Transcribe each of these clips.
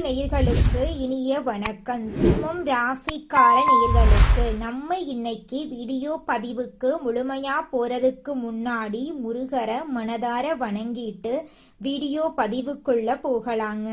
நேயர்களுக்கு இனிய வணக்கம். சிம்மம் ராசிக்கார நேயர்களுக்கு நம்ம இன்னைக்கு வீடியோ பதிவுக்கு முழுமையா போறதுக்கு முன்னாடி முருகரை மனதார வணங்கிட்டு வீடியோ பதிவுக்குள்ள போகலாங்க.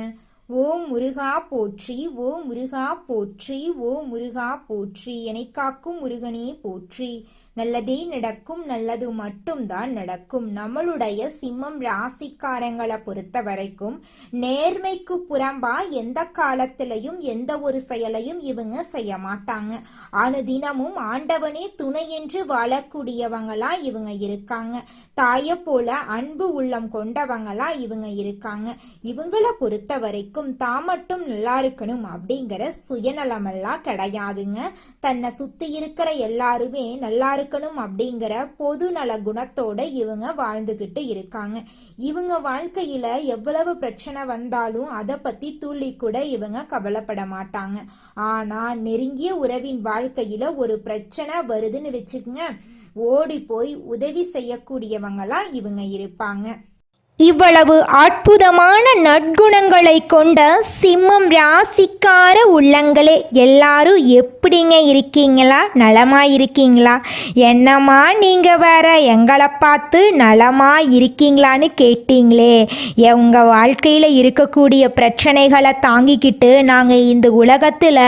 ஓம் முருகா போற்றி, ஓம் முருகா போற்றி, ஓம் முருகா போற்றி, என்னை காக்கும் முருகனே போற்றி. நல்லதே நடக்கும், நல்லது மட்டும்தான் நடக்கும். நம்மளுடைய சிம்மம் ராசிக்காரங்களை பொறுத்த வரைக்கும் நேர்மைக்கு புறம்பா எந்த காலத்திலையும் எந்த ஒரு செயலையும் இவங்க செய்ய மாட்டாங்க. அனுதினமும் ஆண்டவனே துணை என்று வாழக்கூடியவங்களா இவங்க இருக்காங்க. தாயை போல அன்பு உள்ளம் கொண்டவங்களா இவங்க இருக்காங்க. இவங்களை பொறுத்த வரைக்கும் தான் மட்டும் நல்லா இருக்கணும் அப்படிங்கிற சுயநலமெல்லாம் கிடையாதுங்க. தன்னை சுத்தி இருக்கிற எல்லாருமே நல்லா இருக்கணும் அப்படிங்கிற பொது நல குணத்தோட இவங்க வாழ்ந்துகிட்டு இருக்காங்க. இவங்க வாழ்க்கையில எவ்வளவு பிரச்சனை வந்தாலும் அதை பத்தி துள்ளி கூட இவங்க கவலைப்பட மாட்டாங்க. ஆனா நெருங்கிய உறவின் வாழ்க்கையில ஒரு பிரச்சனை வருதுன்னு வச்சுக்கோங்க, ஓடி போய் உதவி செய்யக்கூடியவங்களா இவங்க இருப்பாங்க. இவ்வளவு அற்புதமான நற்குணங்களை கொண்ட சிம்மம் ராசிக்கார உள்ளங்களே, எல்லாரும் எப்படிங்க இருக்கீங்களா? நலமா இருக்கீங்களா? என்னம்மா நீங்க வேற எங்களை பார்த்து நலமா இருக்கீங்களான்னு கேட்டீங்களே. உங்கள் வாழ்க்கையில் இருக்கக்கூடிய பிரச்சனைகளை தாங்கிக்கிட்டு நாங்கள் இந்த உலகத்தில்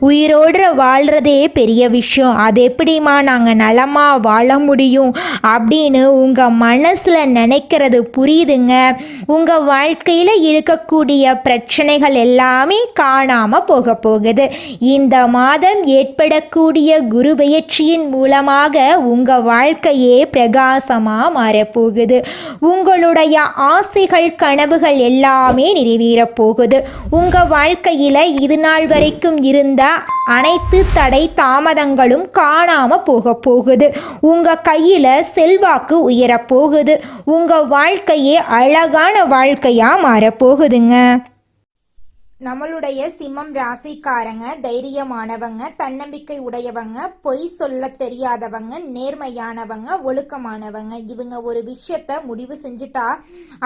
உயிரோடு வாழ்கிறதே பெரிய விஷயம். அது எப்படிம்மா நாங்கள் நலமாக வாழ முடியும் அப்படின்னு உங்கள் மனசில் நினைக்கிறது புரியுது. உங்க வாழ்க்கையில இருக்கக்கூடிய பிரச்சனைகள் எல்லாமே காணாம போக போகுது. இந்த மாதம் ஏற்படக்கூடிய குரு பெயர்ச்சியின் மூலமாக உங்க வாழ்க்கையே பிரகாசமா மாறப்போகுது. உங்களுடைய ஆசைகள் கனவுகள் எல்லாமே நிறைவேற போகுது. உங்க வாழ்க்கையில இது நாள் வரைக்கும் இருந்த அனைத்து தடை தாமதங்களும் காணாம போக போகுது. உங்க கையில செல்வாக்கு உயரப்போகுது. உங்க வாழ்க்கையே அழகான வாழ்க்கையா மாறப்போகுதுங்க. நம்மளுடைய சிம்மம் ராசிக்காரங்க தைரியமானவங்க, தன்னம்பிக்கை உடையவங்க, பொய் சொல்ல தெரியாதவங்க, நேர்மையானவங்க, ஒழுக்கமானவங்க. இவங்க ஒரு விஷயத்த முடிவு செஞ்சுட்டா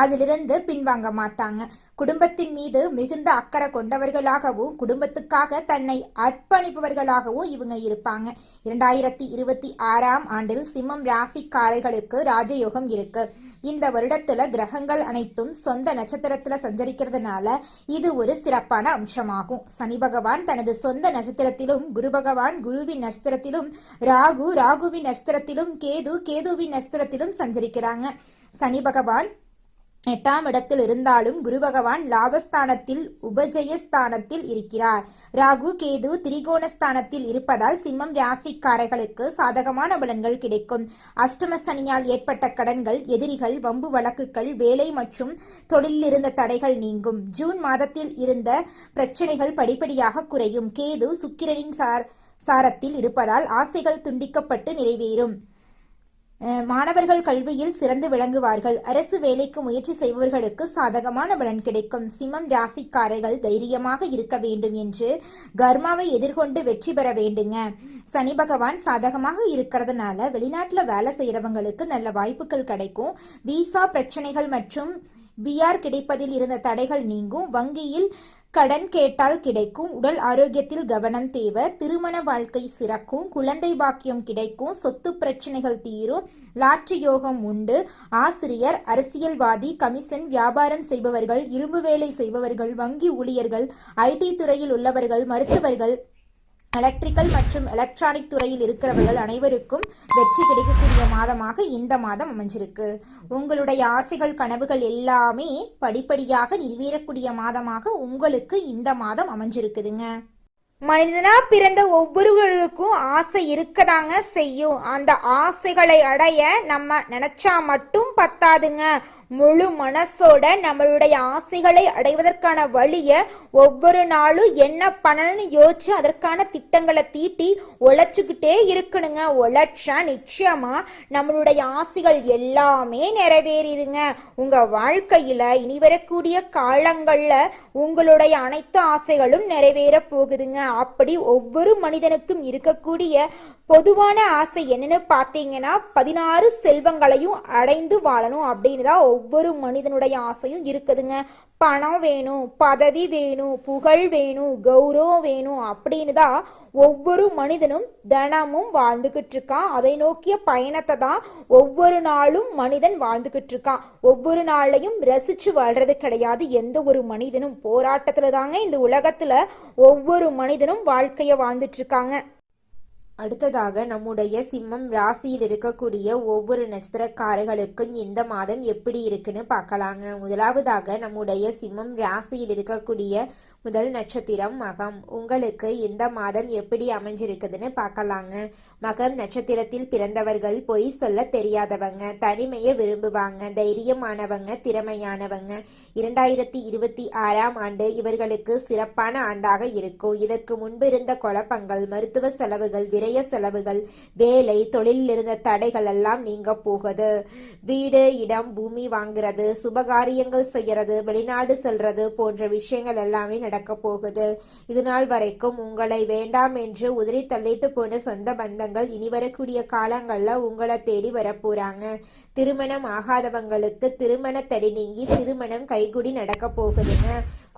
அதிலிருந்து பின்வாங்க மாட்டாங்க. குடும்பத்தின் மீது மிகுந்த அக்கறை கொண்டவர்களாகவும் குடும்பத்துக்காக தன்னை அர்ப்பணிப்பவர்களாகவும் இவங்க இருப்பாங்க. 2026ஆம் ஆண்டில் சிம்மம் ராசிக்காரர்களுக்கு ராஜயோகம் இருக்கு. இந்த வருடத்துல கிரகங்கள் அனைத்தும் சொந்த நட்சத்திரத்துல சஞ்சரிக்கிறதுனால இது ஒரு சிறப்பான அம்சமாகும். சனி பகவான் தனது சொந்த நட்சத்திரத்திலும், குரு பகவான் குருவின் நட்சத்திரத்திலும், ராகு ராகுவின் நட்சத்திரத்திலும், கேது கேதுவின் நட்சத்திரத்திலும் சஞ்சரிக்கிறாங்க. சனி பகவான் 8ஆம் இடத்தில் இருந்தாலும் குரு பகவான் லாபஸ்தானத்தில் உபஜயஸ்தானத்தில் இருக்கிறார். ராகு கேது திரிகோணஸ்தானத்தில் இருப்பதால் சிம்மம் ராசிக்காரர்களுக்கு சாதகமான பலன்கள் கிடைக்கும். அஷ்டம சனியால் ஏற்பட்ட கடன்கள், எதிரிகள், வம்பு வழக்குகள், வேலை மற்றும் தொழிலில் இருந்த தடைகள் நீங்கும். ஜூன் மாதத்தில் இருந்த பிரச்சனைகள் படிப்படியாக குறையும். கேது சுக்கிரனின் சாரத்தில் இருப்பதால் ஆசைகள் துண்டிக்கப்பட்டு நிறைவேறும். மாணவர்கள் கல்வியில் சிறந்து விளங்குவார்கள். அரசு வேலைக்கு முயற்சி செய்பவர்களுக்கு சாதகமான பலன் கிடைக்கும். சிம்மம் ராசிக்காரர்கள் தைரியமாக இருக்க வேண்டும் என்று கர்மாவை எதிர்கொண்டு வெற்றி பெற வேண்டுங்க. சனி பகவான் சாதகமாக இருக்கிறதுனால வெளிநாட்டுல வேலை செய்யறவங்களுக்கு நல்ல வாய்ப்புகள் கிடைக்கும். விசா பிரச்சனைகள் மற்றும் பிஆர் கிடைப்பதில் இருந்த தடைகள் நீங்கும். வங்கியில் கடன் கேட்டால் கிடைக்கும். உடல் ஆரோக்கியத்தில் கவனம் தேவை. திருமண வாழ்க்கை சிறக்கும். குழந்தை பாக்கியம் கிடைக்கும். சொத்து பிரச்சனைகள் தீரும். லாட்ரி யோகம் உண்டு. ஆசிரியர், அரசியல்வாதி, கமிஷன் வியாபாரம் செய்பவர்கள், இரும்பு வேலை செய்பவர்கள், வங்கி ஊழியர்கள், ஐடி துறையில் உள்ளவர்கள், மருத்துவர்கள், எலக்ட்ரிக்கல் மற்றும் எலக்ட்ரானிக் துறையில் இருக்கிறவர்கள் அனைவருக்கும் வெற்றி கிடைக்கக்கூடிய மாதமாக இந்த மாதம் அமைஞ்சிருக்கு. உங்களுடைய ஆசைகள் கனவுகள் எல்லாமே படிப்படியாக நிறைவேறக்கூடிய மாதமாக உங்களுக்கு இந்த மாதம் அமைஞ்சிருக்குதுங்க. மனிதனா பிறந்த ஒவ்வொருவருக்கும் ஆசை இருக்கதாங்க செய்யும். அந்த ஆசைகளை அடைய நம்ம நினைச்சா மட்டும் பத்தாதுங்க. முழு மனசோட நம்மளுடைய ஆசைகளை அடைவதற்கான வழிய ஒவ்வொரு நாளும் என்ன பண்ணணும்னு யோசிச்சு அதற்கான திட்டங்களை தீட்டி உழைச்சுக்கிட்டே இருக்கணுங்க. உழைச்சா நிச்சயமா நம்மளுடைய ஆசைகள் எல்லாமே நிறைவேறிடுங்க. உங்க வாழ்க்கையில இனி வரக்கூடிய காலங்கள்ல உங்களுடைய அனைத்து ஆசைகளும் நிறைவேற போகுதுங்க. அப்படி ஒவ்வொரு மனிதனுக்கும் இருக்கக்கூடிய பொதுவான ஆசை என்னன்னு பார்த்தீங்கன்னா 16 செல்வங்களையும் அடைந்து வாழணும் அப்படின்னு தான் ஒவ்வொரு மனிதனுடைய ஆசையும் இருக்குதுங்க. பணம் வேணும், பதவி வேணும், புகழ் வேணும், கௌரவம் வேணும் அப்படின்னு தான் ஒவ்வொரு மனிதனும் தினமும் வாழ்ந்துகிட்டு இருக்கான். அதை நோக்கிய பயணத்தை தான் ஒவ்வொரு நாளும் மனிதன் வாழ்ந்துகிட்டு இருக்கான். ஒவ்வொரு நாளையும் ரசிச்சு வாழ்றது கிடையாது. எந்த ஒரு மனிதனும் போராட்டத்துல தாங்க இந்த உலகத்துல ஒவ்வொரு மனிதனும் வாழ்க்கைய வாழ்ந்துட்டு இருக்காங்க. அடுத்ததாக நம்முடைய சிம்மம் ராசியில் இருக்கக்கூடிய ஒவ்வொரு நட்சத்திரக்காரர்களுக்கும் இந்த மாதம் எப்படி இருக்குன்னு பார்க்கலாங்க. முதலாவதாக நம்முடைய சிம்மம் ராசியில் இருக்கக்கூடிய முதல் நட்சத்திரம் மகம். உங்களுக்கு இந்த மாதம் எப்படி அமைஞ்சிருக்குதுன்னு பார்க்கலாங்க. மகம் நட்சத்திரத்தில் பிறந்தவர்கள் பொய் சொல்ல தெரியாதவங்க, தனிமையை விரும்புவாங்க, தைரியமானவங்க, திறமையானவங்க. 2026ஆம் ஆண்டு இவர்களுக்கு சிறப்பான ஆண்டாக இருக்கும். இதற்கு முன்பு இருந்த குழப்பங்கள், மருத்துவ செலவுகள், விரய செலவுகள், வேலை தொழிலில் இருந்த தடைகள் எல்லாம் நீங்க போகுது. வீடு, இடம், பூமி வாங்குறது, சுபகாரியங்கள் செய்யறது, வெளிநாடு செல்றது போன்ற விஷயங்கள் எல்லாமே நடக்க போகுது. இதுநாள் வரைக்கும் உங்களை வேண்டாம் என்று உதறி தள்ளிட்டு போன சொந்த பந்தங்கள் இனி வரக்கூடிய காலங்கள்ல உங்களை தேடி வரப்போறாங்க. திருமணம் ஆகாதவங்களுக்கு திருமண தடை நீங்கி திருமணம் கைகூடி நடக்க போகுதுங்க.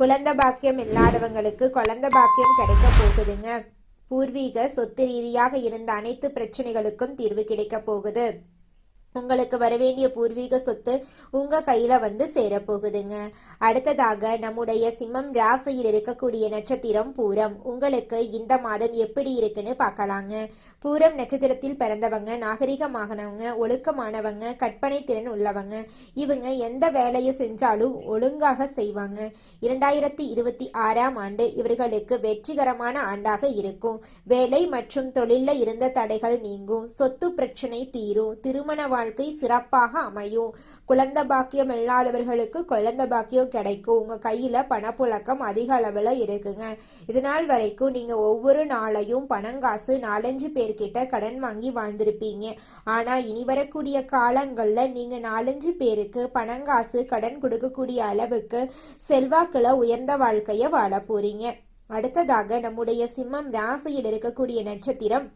குழந்தை பாக்கியம் இல்லாதவங்களுக்கு குழந்தை பாக்கியம் கிடைக்க போகுதுங்க. பூர்வீக சொத்து ரீதியாக இருந்த அனைத்து பிரச்சனைகளுக்கும் தீர்வு கிடைக்க போகுது. உங்களுக்கு வரவேண்டிய பூர்வீக சொத்து உங்க கையில வந்து சேரப்போகுதுங்க. அடுத்ததாக நம்முடைய சிம்மம் ராசியில் இருக்கக்கூடிய நட்சத்திரம் பூரம். உங்களுக்கு இந்த மாதம் எப்படி இருக்குன்னு பார்க்கலாங்க. பூரம் நட்சத்திரத்தில் பிறந்தவங்க நாகரிகமானவங்க, ஒழுக்கமானவங்க, கற்பனை திறன் உள்ளவங்க. இவங்க எந்த வேலையை செஞ்சாலும் ஒழுங்காக செய்வாங்க. 2026ஆம் ஆண்டு இவர்களுக்கு வெற்றிகரமான ஆண்டாக இருக்கும். வேலை மற்றும் தொழில இருந்த தடைகள் நீங்கும். சொத்து பிரச்சனை தீரும். திருமண வாழ்க்கை சிறப்பாக அமையும். குழந்தை பாக்கியம் இல்லாதவர்களுக்கு குழந்தை பாக்கியம் கிடைக்கும். உங்க கையில பணப்புழக்கம் அதிக அளவுல இருக்குங்க. இதனால் வரைக்கும் நீங்க ஒவ்வொரு நாளையும் பணங்காசு 4-5 பேர்கிட்ட கடன் வாங்கி வாழ்ந்திருப்பீங்க. ஆனா இனி வரக்கூடிய காலங்கள்ல நீங்க 4-5 பேருக்கு பணங்காசு கடன் கொடுக்கக்கூடிய அளவுக்கு செல்வாக்குல உயர்ந்த வாழ்க்கைய வாழ போறீங்க. அடுத்ததாக நம்முடைய சிம்மம் ராசியில் இருக்கக்கூடிய நட்சத்திரம்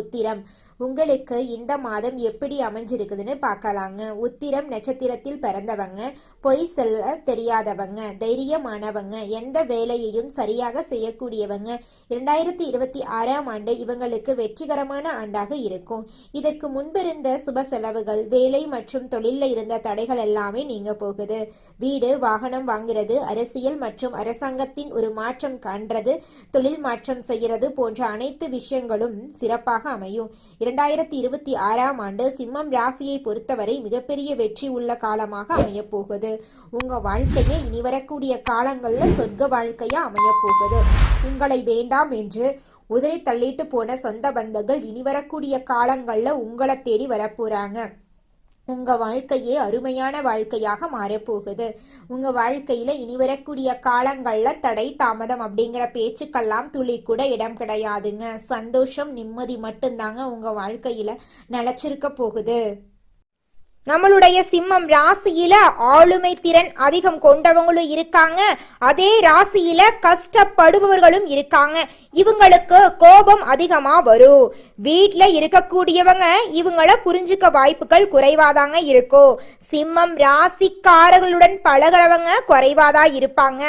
உத்திரம். உங்களுக்கு இந்த மாதம் எப்படி அமைஞ்சிருக்குதுன்னு பார்க்கலாங்க. உத்திரம் நட்சத்திரத்தில் பிறந்தவங்க பொய் சொல்ல தெரியாதவங்க, தைரியமானவங்க, எந்த வேலையையும் சரியாக செய்யக்கூடியவங்க. 2026ஆம் ஆண்டு இவங்களுக்கு வெற்றிகரமான ஆண்டாக இருக்கும். இதற்கு முன்பிருந்த சுப செலவுகள், வேலை மற்றும் தொழில இருந்த தடைகள் எல்லாமே நீங்க போகுது. வீடு, வாகனம் வாங்குறது, அரசியல் மற்றும் அரசாங்கத்தின் ஒரு மாற்றம் காண்றது, தொழில் மாற்றம் செய்யறது போன்ற அனைத்து விஷயங்களும் சிறப்பாக அமையும். 2026ஆம் ஆண்டு சிம்மம் ராசியை பொறுத்தவரை மிகப்பெரிய வெற்றி உள்ள காலமாக அமைய போகுது. உங்க வாழ்க்கையை இனி வரக்கூடிய காலங்கள்ல சொர்க்க வாழ்க்கையா அமைய போகுது. உங்களை வேண்டாம் என்று உதறி தள்ளிட்டு போன சொந்த பந்தங்கள் இனி வரக்கூடிய காலங்கள்ல உங்களை தேடி வரப்போறாங்க. உங்க வாழ்க்கையே அருமையான வாழ்க்கையாக மாறப்போகுது. உங்க வாழ்க்கையில இனி வரக்கூடிய காலங்கள்ல தடை தாமதம் அப்படிங்கிற பேச்சுக்கெல்லாம் துளி கூட இடம் கிடையாதுங்க. சந்தோஷம், நிம்மதி மட்டும்தாங்க உங்க வாழ்க்கையில நிலைச்சிருக்க போகுது. நம்மளுடைய சிம்மம் ராசியில ஆளுமை திறன் அதிகம் கொண்டவங்களும் இருக்காங்க. அதே ராசியில கஷ்டப்படுபவர்களும் இருக்காங்க. இவங்களுக்கு கோபம் அதிகமா வரும். வீட்டுல இருக்கக்கூடியவங்க இவங்கள புரிஞ்சுக்க வாய்ப்புகள் குறைவாதாங்க இருக்கும். சிம்மம் ராசிக்காரர்களுடன் பழகிறவங்க குறைவாதா இருப்பாங்க.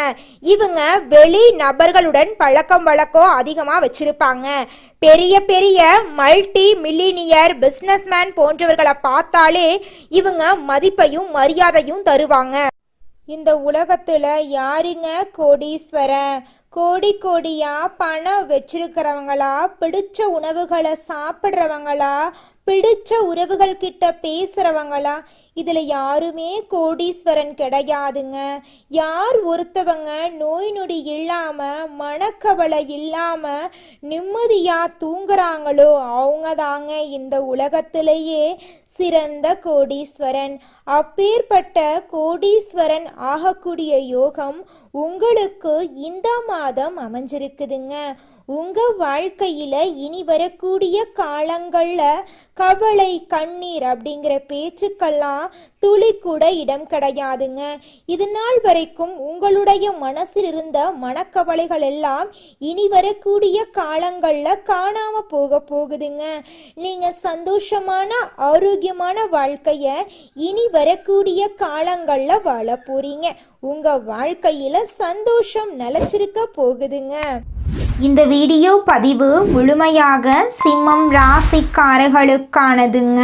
இவங்க வெளி நபர்களுடன் பழக்கம் வழக்கம் அதிகமா வச்சிருப்பாங்க. பெரிய பெரிய மல்டி மில்லினியர் பிசினஸ்மேன் போன்றவர்களை பார்த்தாலே இவங்க மதிப்பையும் மரியாதையும் தருவாங்க. இந்த உலகத்துல யாருங்க கோடீஸ்வரன்? கோடி கோடியா பணம் வச்சிருக்கிறவங்களா, பிடிச்ச உணவுகளை சாப்பிட்றவங்களா, பிடிச்ச உறவுகள் கிட்ட பேசுறவங்களா? இதுல யாருமே கோடீஸ்வரன் கிடையாதுங்க. யார் ஒருத்தவங்க நோய் நொடி இல்லாம மனக்கவலை இல்லாம நிம்மதியா தூங்குறாங்களோ அவங்க தாங்க இந்த உலகத்திலேயே சிறந்த கோடீஸ்வரன். அப்பேற்பட்ட கோடீஸ்வரன் ஆகக்கூடிய யோகம் உங்களுக்கு இந்த மாதம் அமைஞ்சிருக்குதுங்க. உங்க வாழ்க்கையில இனி வரக்கூடிய காலங்கள்ல கவலை, கண்ணீர் அப்படிங்கிற பேச்சுக்கெல்லாம் துளி கூட இடம் கிடையாதுங்க. இது நாள் வரைக்கும் உங்களுடைய மனசில் இருந்த மனக்கவலைகள் எல்லாம் இனி வரக்கூடிய காலங்கள்ல காணாம போகுதுங்க. நீங்க சந்தோஷமான ஆரோக்கியமான வாழ்க்கைய இனி வரக்கூடிய காலங்கள்ல வாழ போறீங்க. உங்க வாழ்க்கையில சந்தோஷம் நிலைச்சிருக்க போகுதுங்க. இந்த வீடியோ பதிவு முழுமையாக சிம்மம் ராசிக்காரர்களுக்கானதுங்க.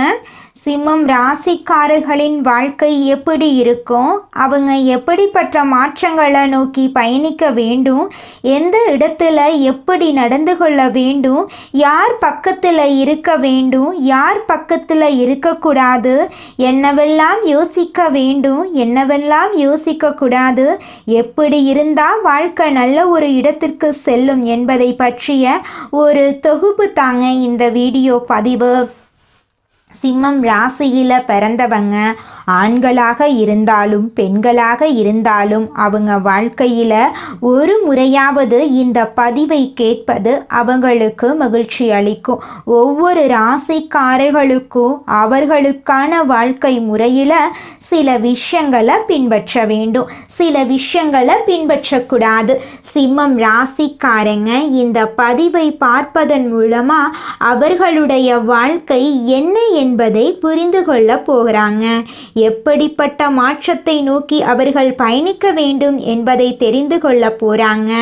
சிம்மம் ராசிக்காரர்களின் வாழ்க்கை எப்படி இருக்கும், அவங்க எப்படிப்பட்ட மாற்றங்களை நோக்கி பயணிக்க வேண்டும், எந்த இடத்துல எப்படி நடந்து கொள்ள வேண்டும், யார் பக்கத்தில் இருக்க வேண்டும், யார் பக்கத்தில் இருக்கக்கூடாது, என்னவெல்லாம் யோசிக்க வேண்டும், என்னவெல்லாம் யோசிக்கக்கூடாது, எப்படி இருந்தால் வாழ்க்கை நல்ல ஒரு இடத்திற்கு செல்லும் என்பதை பற்றிய ஒரு தொகுப்பு தாங்க இந்த வீடியோ பதிவு. சிம்மம் ராசியில் பிறந்தவங்க ஆண்களாக இருந்தாலும் பெண்களாக இருந்தாலும் அவங்க வாழ்க்கையில் ஒரு முறையாவது இந்த பதிவை கேட்பது அவங்களுக்கு மகிழ்ச்சி அளிக்கும். ஒவ்வொரு ராசிக்காரர்களுக்கும் அவர்களுக்கான வாழ்க்கை முறையில் சில விஷயங்களை பின்பற்ற வேண்டும், சில விஷயங்களை பின்பற்றக்கூடாது. சிம்மம் ராசிக்காரங்க இந்த பதிவை பார்ப்பதன் மூலமாக அவர்களுடைய வாழ்க்கை என்ன என்பதை புரிந்து கொள்ள போகிறாங்க. எப்படிப்பட்ட மாற்றத்தை நோக்கி அவர்கள் பயணிக்க வேண்டும் என்பதை தெரிந்து கொள்ள போறாங்க.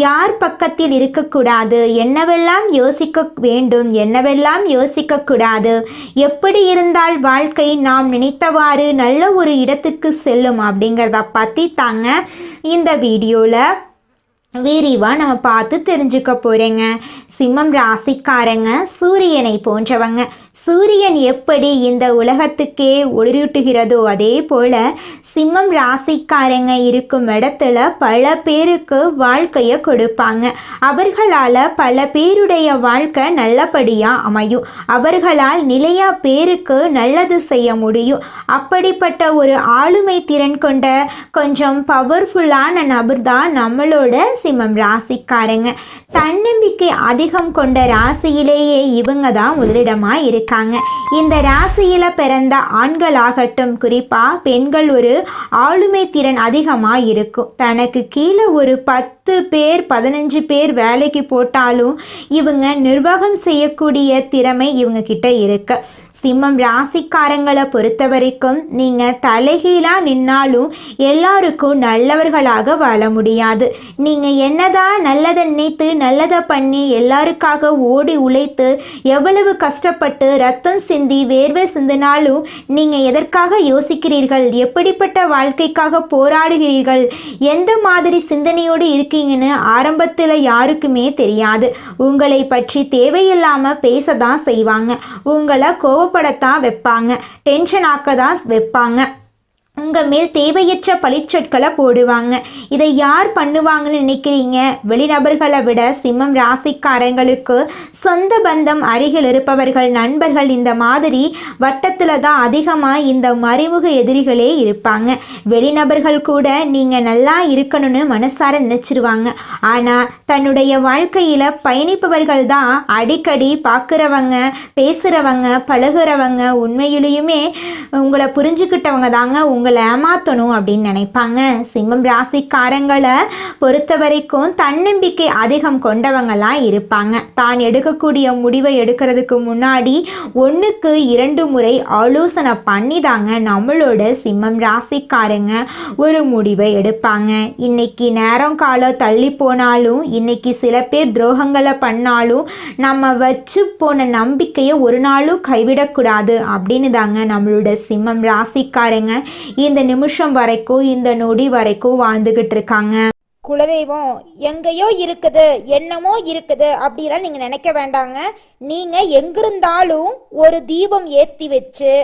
யார் பக்கத்தில் இருக்கக்கூடாது, என்னவெல்லாம் யோசிக்க வேண்டும், என்னவெல்லாம் யோசிக்க கூடாது, எப்படி இருந்தால் வாழ்க்கை நாம் நினைத்தவாறு நல்ல ஒரு இடத்துக்கு செல்லும் அப்படிங்கிறத பற்றி தாங்க இந்த வீடியோவில் விரிவாக நம்ம பார்த்து தெரிஞ்சுக்க போகிறேங்க. சிம்மம் ராசிக்காரங்க சூரியனை போன்றவங்க. சூரியன் எப்படி இந்த உலகத்துக்கே ஒளிரூட்டுகிறதோ அதே போல் சிம்மம் ராசிக்காரங்க இருக்கும் இடத்துல பல பேருக்கு வாழ்க்கையை கொடுப்பாங்க. அவர்களால் பல பேருடைய வாழ்க்கை நல்லபடியாக அமையும். அவர்களால் நிலையா பேருக்கு நல்லது செய்ய முடியும். அப்படிப்பட்ட ஒரு ஆளுமை திறன் கொண்ட கொஞ்சம் பவர்ஃபுல்லான நபர் தான் நம்மளோட சிம்மம் ராசிக்காரங்க. தன்னம்பிக்கை அதிகம் கொண்ட ராசியிலேயே இவங்க தான் முதலிடமாக இருக்காங்க. இந்த ராசியில பிறந்த ஆண்களாகட்டும் குறிப்பாக பெண்கள் ஒரு ஆளுமை திறன் அதிகமாக இருக்கும். தனக்கு கீழே ஒரு 10 பேர் 15 பேர் வேலைக்கு போட்டாலும் இவங்க நிர்வாகம் செய்யக்கூடிய திறமை இவங்க கிட்ட இருக்கு. சிம்மம் ராசிக்காரங்களை பொறுத்த வரைக்கும் நீங்கள் தலைகீழாக நின்னாலும் எல்லாருக்கும் நல்லவர்களாக வாழ முடியாது. நீங்கள் என்னதான் நல்லதை நினைத்து நல்லதை பண்ணி எல்லாருக்காக ஓடி உழைத்து எவ்வளவு கஷ்டப்பட்டு ரத்தம் சிந்தி வேர்வை சிந்தினாலும் நீங்கள் எதற்காக யோசிக்கிறீர்கள், எப்படிப்பட்ட வாழ்க்கைக்காக போராடுகிறீர்கள், எந்த மாதிரி சிந்தனையோடு இருக்கீங்கன்னு ஆரம்பத்தில் யாருக்குமே தெரியாது. உங்களை பற்றி தேவையில்லாமல் பேச தான் செய்வாங்க. உங்களை கோவப்படத்தான் வைப்பாங்க, டென்ஷன் ஆக்க தான் வைப்பாங்க. உங்கள் மேல் தேவையற்ற பழிச்சொற்களை போடுவாங்க. இதை யார் பண்ணுவாங்கன்னு நினைக்கிறீங்க? வெளிநபர்களை விட சிம்மம் ராசிக்காரங்களுக்கு சொந்த பந்தம் அருகில் இருப்பவர்கள், நண்பர்கள், இந்த மாதிரி வட்டத்தில் தான் அதிகமாக இந்த மறைமுக எதிரிகளே இருப்பாங்க. வெளிநபர்கள் கூட நீங்கள் நல்லா இருக்கணும்னு மனசார நினச்சிருவாங்க. ஆனால் தன்னுடைய வாழ்க்கையில் பயணிப்பவர்கள் தான் அடிக்கடி பார்க்குறவங்க, பேசுகிறவங்க, பழகுறவங்க உண்மையிலேயுமே உங்களை புரிஞ்சுக்கிட்டவங்க தாங்க உங்களை ஏமாத்தணும் அப்படின்னு நினைப்பாங்க. சிம்மம் ராசிக்காரங்களை பொறுத்த வரைக்கும் தன்னம்பிக்கை அதிகம் கொண்டவங்களாம் இருப்பாங்க. தான் எடுக்கக்கூடிய முடிவை எடுக்கிறதுக்கு முன்னாடி 1க்கு 2 முறை ஆலோசனை பண்ணி தாங்க நம்மளோட சிம்மம் ராசிக்காரங்க ஒரு முடிவை எடுப்பாங்க. இன்னைக்கு நேரம் காலம் தள்ளி போனாலும், இன்னைக்கு சில பேர் துரோகங்களை பண்ணாலும் நம்ம வச்சு போன நம்பிக்கையை ஒரு நாளும் கைவிடக்கூடாது அப்படின்னு தாங்க நம்மளோட சிம்மம் ராசிக்காரங்க இந்த நிமிஷம் வரைக்கும், இந்த நொடி வரைக்கும் வாழ்ந்துகிட்டு இருக்காங்க. குலதெய்வம் எங்கேயோ இருக்குது, என்னமோ இருக்குது அப்படிலாம் நீங்கள் நினைக்க வேண்டாங்க. நீங்கள் எங்கிருந்தாலும் ஒரு தீபம் ஏற்றி வச்சு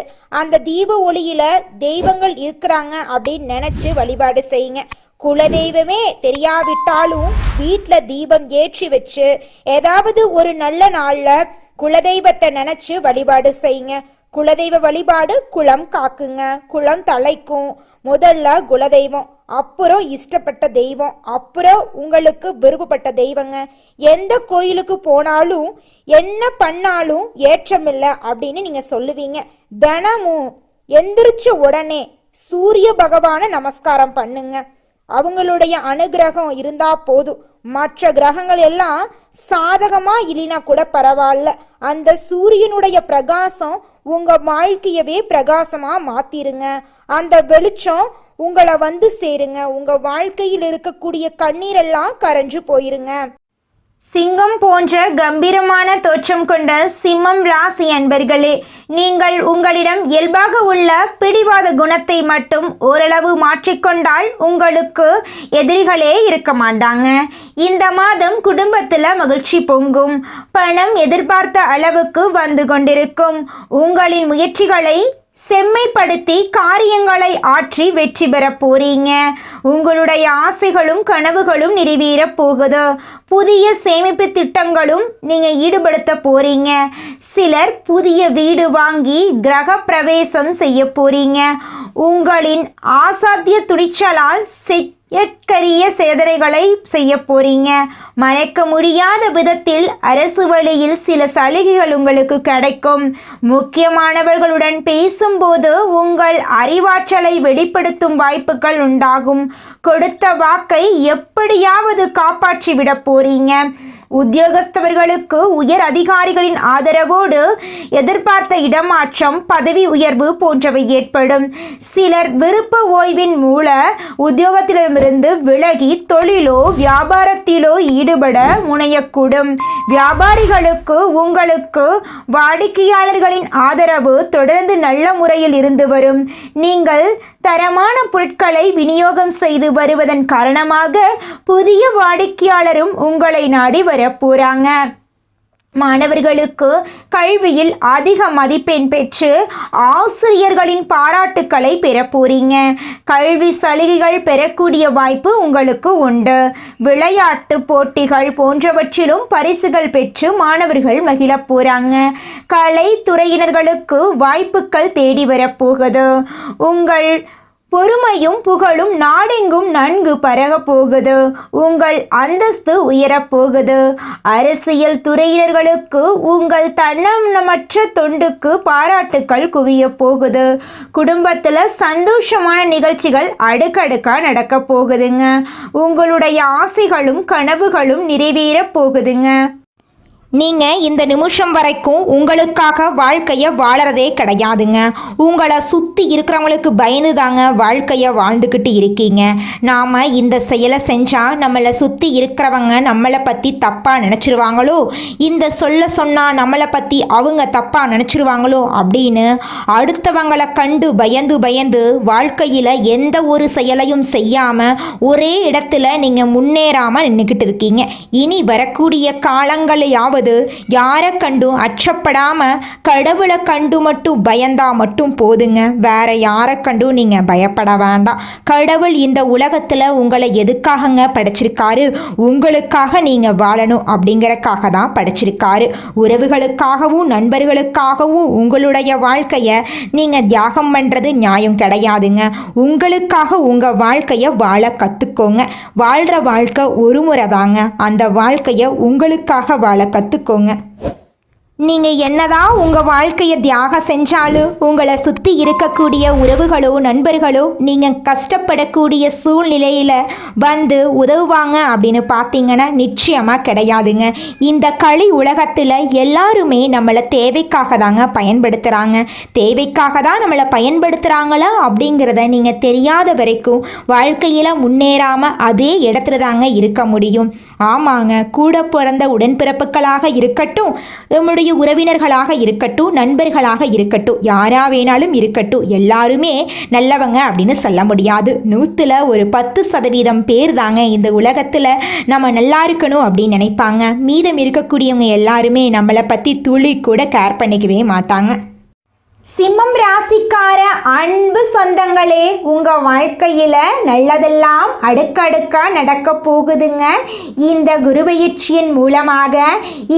அந்த தீப ஒளியில் தெய்வங்கள் இருக்கிறாங்க அப்படின்னு நினச்சி வழிபாடு செய்யுங்க. குலதெய்வமே தெரியாவிட்டாலும் வீட்டில் தீபம் ஏற்றி வச்சு ஏதாவது ஒரு நல்ல நாளில் குலதெய்வத்தை நினச்சி வழிபாடு செய்யுங்க. குலதெய்வ வழிபாடு குலம் காக்குங்க, குலம் தலைக்கும். முதல்ல குலதெய்வம், அப்புறம் இஷ்டப்பட்ட தெய்வம், அப்புறம் உங்களுக்கு விருப்பப்பட்ட தெய்வங்க. எந்த கோயிலுக்கு போனாலும் என்ன பண்ணாலும் ஏற்றமில்லை அப்படின்னு நீங்கள் சொல்லுவீங்க. தினமும் எந்திரிச்ச உடனே சூரிய பகவானை நமஸ்காரம் பண்ணுங்க. அவங்களுடைய அனுகிரகம் இருந்தா போதும். மற்ற கிரகங்கள் எல்லாம் சாதகமா இல்லைனா கூட பரவாயில்ல, அந்த சூரியனுடைய பிரகாசம் உங்க வாழ்க்கையவே பிரகாசமா மாத்திருங்க. அந்த வெளிச்சம் உங்களை வந்து சேருங்க. உங்க வாழ்க்கையில் இருக்கக்கூடிய கண்ணீரெல்லாம் கரைஞ்சு போயிருங்க. சிங்கம் போன்ற கம்பீரமான தோற்றம் கொண்ட சிம்மம் ராசி அன்பர்களே, நீங்கள் உங்களிடம் இயல்பாக உள்ள பிடிவாத குணத்தை மட்டும் ஓரளவு மாற்றிக்கொண்டால் உங்களுக்கு எதிரிகளே இருக்க மாட்டாங்க. இந்த மாதம் குடும்பத்தில் மகிழ்ச்சி பொங்கும். பணம் எதிர்பார்த்த அளவுக்கு வந்து கொண்டிருக்கும். உங்களின் முயற்சிகளை செம்மைப்படுத்தி காரியங்களை ஆற்றி வெற்றி பெற போறீங்க. உங்களுடைய ஆசைகளும் கனவுகளும் நிறைவேற போகுது. புதிய சேமிப்பு திட்டங்களும் நீங்க ஈடுபடுத்த போறீங்க. சிலர் புதிய வீடு வாங்கி கிரக பிரவேசம் செய்ய போறீங்க. உங்களின் ஆசாத்திய துணிச்சலால் செயற்கரிய சேதனைகளை செய்ய போறீங்க. மறைக்க முடியாத விதத்தில் அரசு வழியில் சில சலுகைகள் உங்களுக்கு கிடைக்கும். முக்கியமானவர்களுடன் பேசும்போது உங்கள் அறிவாற்றலை வெளிப்படுத்தும் வாய்ப்புகள் உண்டாகும். கொடுத்த வாக்கை எப்படியாவது காப்பாற்றிவிட போறீங்க. உத்தியோகஸ்தவர்களுக்கு உயர் அதிகாரிகளின் ஆதரவோடு எதிர்பார்த்த இடமாற்றம், பதவி உயர்வு போன்றவை ஏற்படும். சிலர் விருப்ப ஓய்வின் மூல உத்தியோகத்திலிருந்து விலகி தொழிலோ வியாபாரத்திலோ ஈடுபட முனையக்கூடும். வியாபாரிகளுக்கு உங்களுக்கு வாடிக்கையாளர்களின் ஆதரவு தொடர்ந்து நல்ல முறையில் இருந்து வரும். நீங்கள் தரமான பொருட்களை விநியோகம் செய்து வருவதன் காரணமாக புதிய வாடிக்கையாளரும் உங்களை நாடி வரப்போறாங்க. மாணவர்களுக்கு கல்வியில் அதிக மதிப்பெண் பெற்று ஆசிரியர்களின் பாராட்டுக்களை பெற போறீங்க. கல்வி சலுகைகள் பெறக்கூடிய வாய்ப்பு உங்களுக்கு உண்டு. விளையாட்டு போட்டிகள் போன்றவற்றிலும் பரிசுகள் பெற்று மாணவர்கள் மகிழ போறாங்க. கலைத்துறையினர்களுக்கு வாய்ப்புகள் தேடி வரப்போகுது. உங்கள் பொறுமையும் புகழும் நாடெங்கும் நன்கு பரக போகுது. உங்கள் அந்தஸ்து உயரப்போகுது. அரசியல் துறையினர்களுக்கு உங்கள் தன்னமற்ற தொண்டுக்கு பாராட்டுக்கள் குவிய போகுது. குடும்பத்தில் சந்தோஷமான நிகழ்ச்சிகள் அடுக்கடுக்கா நடக்க போகுதுங்க. உங்களுடைய ஆசைகளும் கனவுகளும் நிறைவேற போகுதுங்க. நீங்கள் இந்த நிமிஷம் வரைக்கும் உங்களுக்காக வாழ்க்கையை வாழறதே கிடையாதுங்க. உங்களை சுற்றி இருக்கிறவங்களுக்கு பயந்து தாங்க வாழ்க்கையை வாழ்ந்துக்கிட்டு இருக்கீங்க. நாம் இந்த செயலை செஞ்சால் நம்மளை சுற்றி இருக்கிறவங்க நம்மளை பற்றி தப்பாக நினச்சிருவாங்களோ, இந்த சொன்னால் நம்மளை பற்றி அவங்க தப்பாக நினச்சிருவாங்களோ அப்படின்னு அடுத்தவங்களை கண்டு பயந்து வாழ்க்கையில் எந்த ஒரு செயலையும் செய்யாமல் ஒரே இடத்துல நீங்கள் முன்னேறாமல் நின்றுக்கிட்டு இருக்கீங்க. இனி வரக்கூடிய காலங்களையாவது யாரை கண்டும் அச்சப்படாம கடவுளை கண்டு மட்டும் பயந்தா மட்டும் போதுங்க. வேற யாரை கண்டும் நீங்க பயப்பட வேண்டாம். கடவுள் இந்த உலகத்துல உங்களை எதுக்காகங்க படைச்சிருக்காரு? உங்களுக்காக நீங்க வாழணும் அப்படிங்கறக்காக தான் படைச்சிருக்காரு. உறவுகளுக்காகவும் நண்பர்களுக்காகவும் உங்களுடைய வாழ்க்கைய நீங்க தியாகம் பண்றது நியாயம் கிடையாதுங்க. உங்களுக்காக உங்க வாழ்க்கைய வாழ கத்துக்கோங்க. வாழ்ற வாழ்க்கை ஒரு முறை தாங்க. அந்த வாழ்க்கைய உங்களுக்காக வாழ கத்துக்கோங்க. நீங்கள் என்னதான் உங்கள் வாழ்க்கையை தியாகம் செஞ்சாலும் உங்களை சுற்றி இருக்கக்கூடிய உறவுகளோ நண்பர்களோ நீங்கள் கஷ்டப்படக்கூடிய சூழ்நிலையில் வந்து உதவுவாங்க அப்படின்னு பார்த்தீங்கன்னா நிச்சயமாக கிடையாதுங்க. இந்த களி உலகத்தில் எல்லாருமே நம்மளை தேவைக்காக தாங்க பயன்படுத்துகிறாங்க. தேவைக்காக தான் நம்மளை பயன்படுத்துகிறாங்களா அப்படிங்கிறத நீங்கள் தெரியாத வரைக்கும் வாழ்க்கையில் முன்னேறாமல் அதே இடத்துல தாங்க இருக்க முடியும். ஆமாங்க, கூட பிறந்த உடன்பிறப்புகளாக இருக்கட்டும், நம்முடைய உறவினர்களாக இருக்கட்டும், நண்பர்களாக இருக்கட்டும், யாரா வேணாலும் இருக்கட்டும், எல்லாருமே நல்லவங்க அப்படின்னு சொல்ல முடியாது. 100ல் ஒரு 10% பேர் தாங்க இந்த உலகத்தில் நம்ம நல்லா இருக்கணும் அப்படின்னு நினைப்பாங்க. மீதம் இருக்கக்கூடியவங்க எல்லாருமே நம்மளை பற்றி துளி கூட கேர் பண்ணிக்கவே மாட்டாங்க. சிம்மம் ராசிக்கார அன்பு சொந்தங்களே, உங்கள் வாழ்க்கையில் நல்லதெல்லாம் அடுக்கடுக்காக நடக்க போகுதுங்க. இந்த குருபெயர்ச்சியின் மூலமாக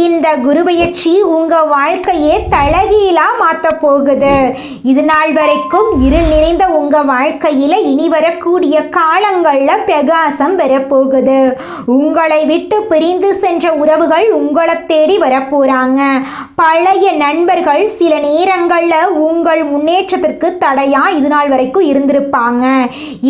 இந்த குருபெயர்ச்சி உங்கள் வாழ்க்கையை தலகீழாக மாற்ற போகுது. இது நாள் வரைக்கும் இருள் நிறைந்த உங்கள் வாழ்க்கையில் இனி வரக்கூடிய காலங்களில் பிரகாசம் வரப்போகுது. உங்களை விட்டு பிரிந்து சென்ற உறவுகள் உங்களை தேடி வரப்போகிறாங்க. பழைய நண்பர்கள் சில நேரங்களில் உங்கள் முன்னேற்றத்திற்கு தடையாக இது நாள் வரைக்கும் இருந்திருப்பாங்க.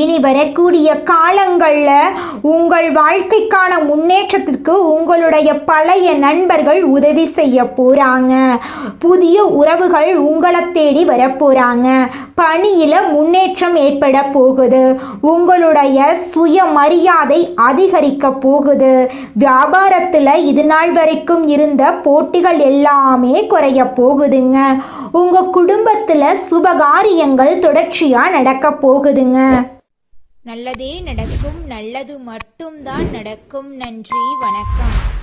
இனி வரக்கூடிய காலங்களில் உங்கள் வாழ்க்கைக்கான முன்னேற்றத்திற்கு உங்களுடைய பழைய நண்பர்கள் உதவி செய்ய போகிறாங்க. புதிய உறவுகள் உங்களை தேடி வரப்போகிறாங்க. பணியில் முன்னேற்றம் ஏற்பட போகுது. உங்களுடைய சுயமரியாதை அதிகரிக்க போகுது. வியாபாரத்தில் இது நாள் வரைக்கும் இருந்த போட்டிகள் எல்லாமே குறைய போகுதுங்க. உங்கள் குடும்பத்தில் சுபகாரியங்கள் தொடர்ச்சியாக நடக்க போகுதுங்க. நல்லதே நடக்கும். நல்லது மட்டும்தான் நடக்கும். நன்றி, வணக்கம்.